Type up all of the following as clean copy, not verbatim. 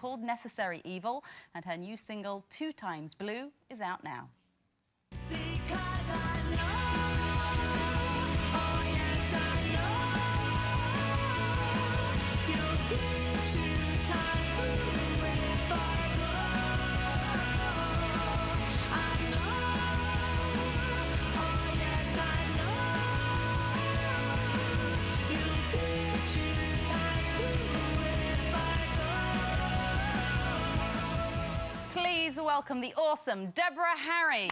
called Necessary Evil, and her new single, 2 Times Blue, is out now. Because I know, oh yes I know, you'll be 2 times blue if I go. I know, oh yes I know, you'll be 2 times blue if I go. Please welcome the awesome Deborah Harry.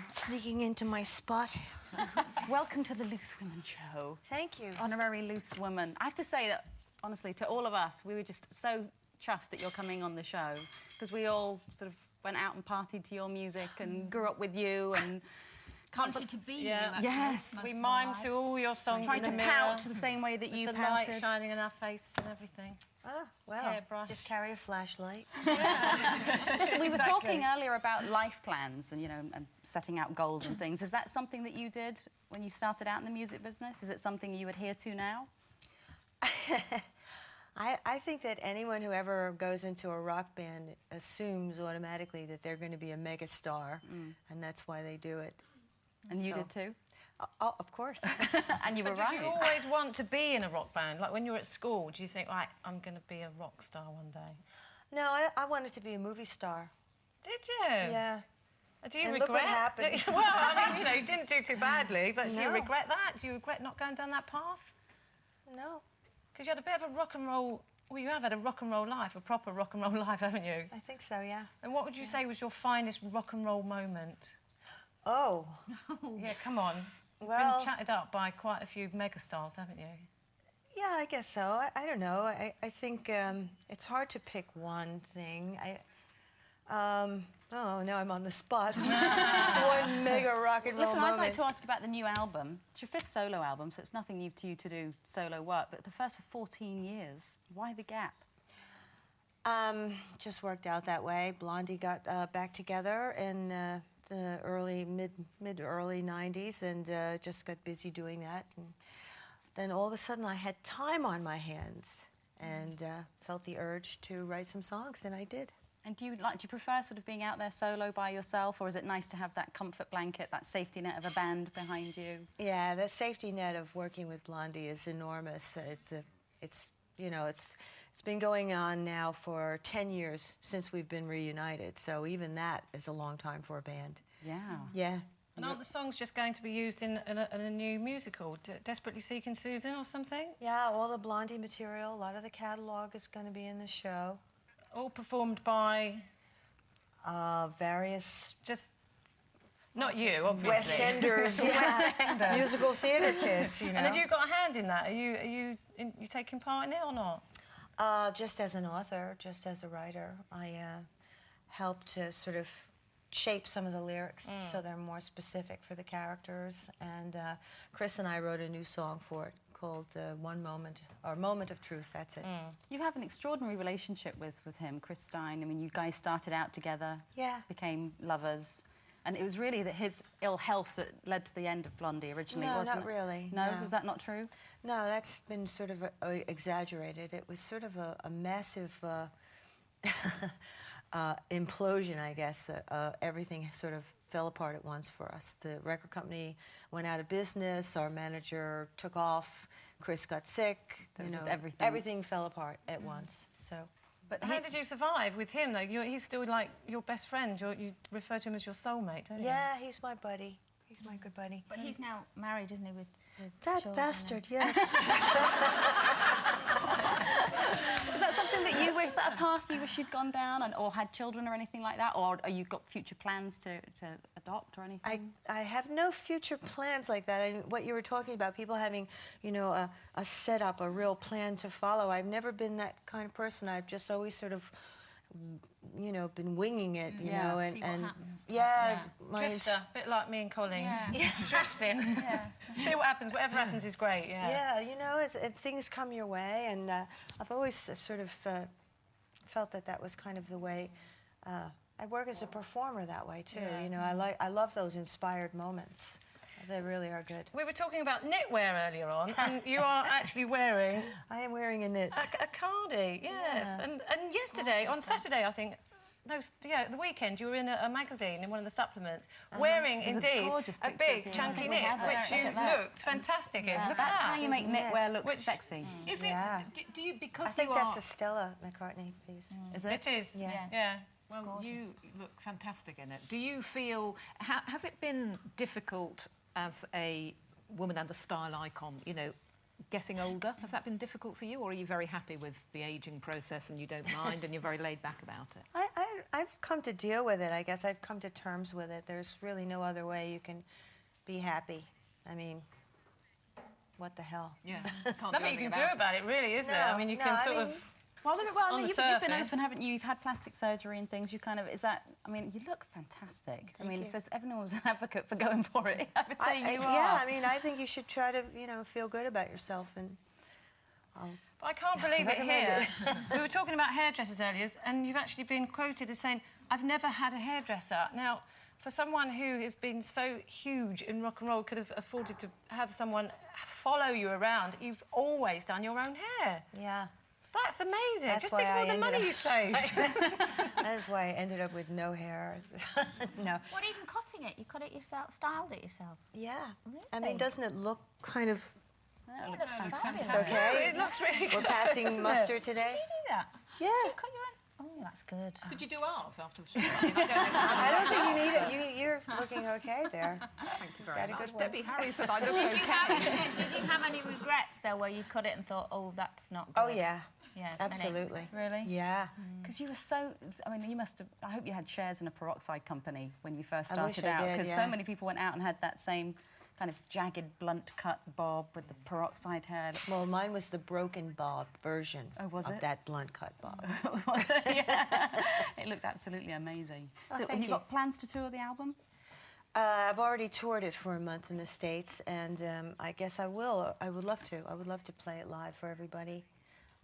Sneaking into my spot. Welcome to the Loose Women Show. Thank you. Honorary Loose Woman. I have to say that, honestly, to all of us, we were just so chuffed that you're coming on the show, because we all sort of went out and partied to your music and grew up with you and... Wanted to be you, actually, yes. most We of our mimed lives. to all your songs Tried in to the mirror. pout the same way that you the pouted. light shining in our face and everything. Oh, well, Hairbrush. just carry a flashlight. Listen, we were Exactly. talking earlier about life plans and, you know, and setting out goals and things. Is that something that you did when you started out in the music business? Is it something you adhere to now? I think that anyone who ever goes into a rock band assumes automatically that they're going to be a mega star, and that's why they do it. And you So- did too? Oh, of course. And you were But right. did you always want to be in a rock band? Like when you were at school, do you think, right, I'm going to be a rock star one day? No, I wanted to be a movie star. Did you? Yeah. Do you And regret? look what happened. Well, I mean, you know, you didn't do too badly, but do you No. regret that? Do you regret not going down that path? No, Because you had a bit of a rock and roll... Well, you have had a rock and roll life, a proper rock and roll life, haven't you? I think so, yeah. And what would you say was your finest rock and roll moment? Oh, Yeah, come on. You've Well- been chatted up by quite a few megastars, haven't you? yeah, I guess so. I don't know. I think it's hard to pick one thing. Oh, now I'm on the spot. One mega rock and roll Listen, moment. I'd like to ask about the new album. It's your 5th solo album, so it's nothing new to you to do solo work, but the first for 14 years. Why the gap? Just worked out that way. Blondie got back together in the mid-early 90s and just got busy doing that. And then all of a sudden I had time on my hands and felt the urge to write some songs, and I did. And do you prefer sort of being out there solo by yourself, or is it nice to have that comfort blanket, that safety net of a band behind you? Yeah, the safety net of working with Blondie is enormous. It's you know, it's been going on now for 10 years since we've been reunited, so even that is a long time for a band. Yeah. Yeah. And aren't the songs just going to be used in a new musical, Desperately Seeking Susan or something? Yeah, all the Blondie material, a lot of the catalog is going to be in the show. All performed by Various just... Not you, obviously. West Enders, yeah. Musical theatre kids, you know. And have you got a hand in that? Are you taking part in it or not? Just as an author, just as a writer, I help to sort of shape some of the lyrics so they're more specific for the characters. And Chris and I wrote a new song for it called One Moment, or Moment of Truth, that's it. You have an extraordinary relationship with him, Chris Stein. I mean, you guys started out together, Yeah. became lovers, and it was really that his ill health that led to the end of Blondie originally, No, wasn't not it? really, No? no. Was that not true? No, that's been sort of exaggerated. It was sort of a massive implosion, I guess. Everything sort of fell apart at once for us. The record company went out of business, our manager took off, Chris got sick, There you was know, just everything. fell apart at once, so. But How did you survive with him, though? He's still, like, your best friend. You refer to him as your soulmate, don't you? Yeah, he's my buddy. He's my good buddy. But he's now married, isn't he, with That children bastard, and- yes. Is that something that you wish, is that a path you wish you'd gone down, or had children or anything like that? Or are you got future plans to adopt or anything? I have no future plans like that. And what you were talking about, people having, you know, a setup, a real plan to follow. I've never been that kind of person. I've just always sort of, you know, been winging it, you know, see what happens. yeah, Drifter, a bit like me and Colleen. Yeah. Drifting. See what happens. Whatever happens is great, yeah. Yeah, you know, things come your way, and I've always sort of felt that that was kind of the way. I work as a performer that way too. Yeah. You know, I love those inspired moments. They really are good. We were talking about knitwear earlier on, and you are actually wearing I am wearing a knit. a cardi, yes. Yeah. And yesterday, on Saturday, I think, no, yeah, the weekend, you were in a magazine, in one of the supplements, wearing, There's a indeed, gorgeous a picture big, of you. chunky I think we knit, have it. which Look you at that. looked fantastic in. Look at That's that. how you make Knit. knitwear look Which- sexy. Is Yeah. it? Do you because I think you that's are? a Stella McCartney piece. Is it? It is, Yeah. yeah. Well, you look fantastic in it. Do you feel? Has it been difficult as a woman and a style icon? You know, getting older. Has that been difficult for you, or are you very happy with the ageing process and you don't mind and you're very laid back about it? I've come to deal with it. I guess I've come to terms with it. There's really no other way you can be happy. I mean, what the hell? Yeah. Can't do Nothing you can anything do about it, really, is there? I No, mean, you no, can I sort mean- of... Well, on the you've been surface. open, haven't you? You've had plastic surgery and things. You kind of, is that, I mean, you look fantastic. I mean, you. if everyone was an advocate for going for it, I would say you are. Yeah, I mean, I think you should try to, you know, feel good about yourself and. But I can't believe it Recommend here. We were talking about hairdressers earlier, and you've actually been quoted as saying, I've never had a hairdresser. Now, for someone who has been so huge in rock and roll, could have afforded to have someone follow you around, you've always done your own hair. Yeah, That's amazing. That's Just why think of all I the ended money up- you saved. that is why I ended up with no hair. No. What, even cutting it? You cut it yourself, styled it yourself? Yeah. I Really? mean, doesn't it look kind of That It looks looks fantastic. fabulous. okay? It looks really We're good. passing doesn't muster it? today. Did you do that? Yeah. You cut your own? Oh, that's good. Could you do ours after the show? I mean, I don't know if I don't think you need it. You're looking okay there. Thank you very Got a much. good one. Debbie Harry said I looked Did you, okay. did you have any regrets, though, where you cut it and thought, oh, that's not good? Oh yeah, Yeah, absolutely. Really? Yeah. Because you were so, I mean, you must have, I hope you had shares in a peroxide company when you first I wish started I out. did, Because yeah. so many people went out and had that same kind of jagged, blunt cut bob with the peroxide hair. Well, mine was the broken bob version Oh, was of it? that blunt cut bob. Yeah. It looked absolutely amazing. Oh, So have thank you you. got plans to tour the album? I've already toured it for a month in the States, and I guess I will. I would love to. I would love to play it live for everybody.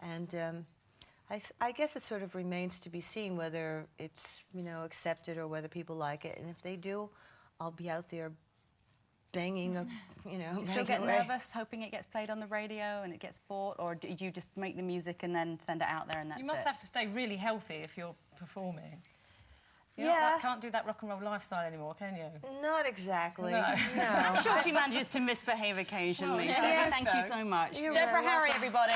And I guess it sort of remains to be seen whether it's, you know, accepted or whether people like it. And if they do, I'll be out there banging, you know, Do you still banging get away. nervous hoping it gets played on the radio and it gets bought? Or do you just make the music and then send it out there and that's You must it? have to stay really healthy if you're performing. You're Yeah. not, can't do that rock and roll lifestyle anymore, can you? Not exactly. No. No. I'm sure she manages to misbehave occasionally. Well, yeah, Deborah, I thank think you so. so much. You're Deborah very Harry, welcome. everybody.